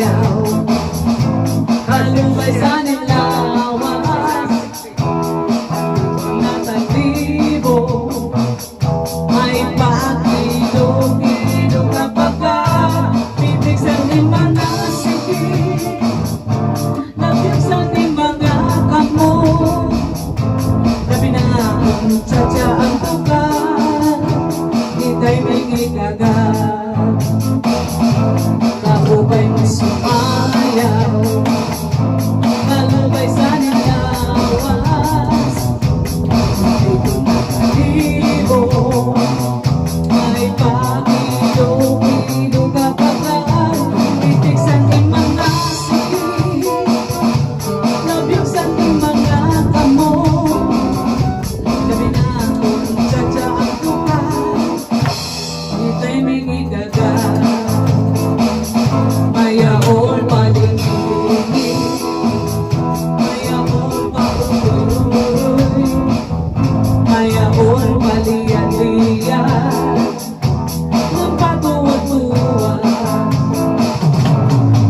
sumayaw, kalubay sa nilawas, natalibo, may pakilog-ilog kapag bibig sa limang nasigit, labig sa limang kamo, labi na akong tsatsaan tukal, ita'y may gigagat, kalubay mo sumayaw, kalubay sa nilawas, ito nakalibo, may pakilog-ilog kapag bibig sa limang nasigit, labig sa limang kamo, labi na akong tsatsaan tukal, ita'y may gigagat, mayaon palingin, mayaon pauloy, mayaon paliyan-liyan, magpatuwa-tuwa,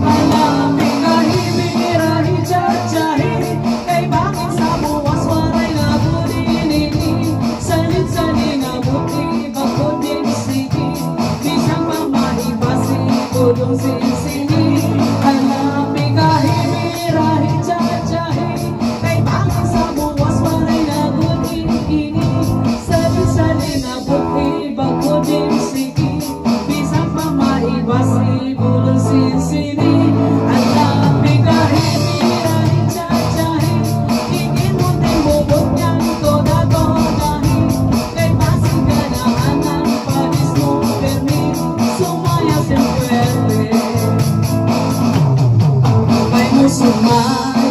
alaming kahibig irahi tsa-tsahi, kay bakit sa buwas waray na bunini, salit-sali na buti, bakod din sige, bisang mamahibasi, kulong sinsini, alaming kahibig irahi tsa-tsahi, kay bakit sa buwas waray na bunini, salit-sali na buti, bakod din sige, bisang mamahibasi, kulong sinsini, alaming kahibig irahi tsa-tsahi, higit mo din bubot niyang toda-todahin, kay basig ka na anang padis mo permi, sumaya siyempre, may mo sumaya.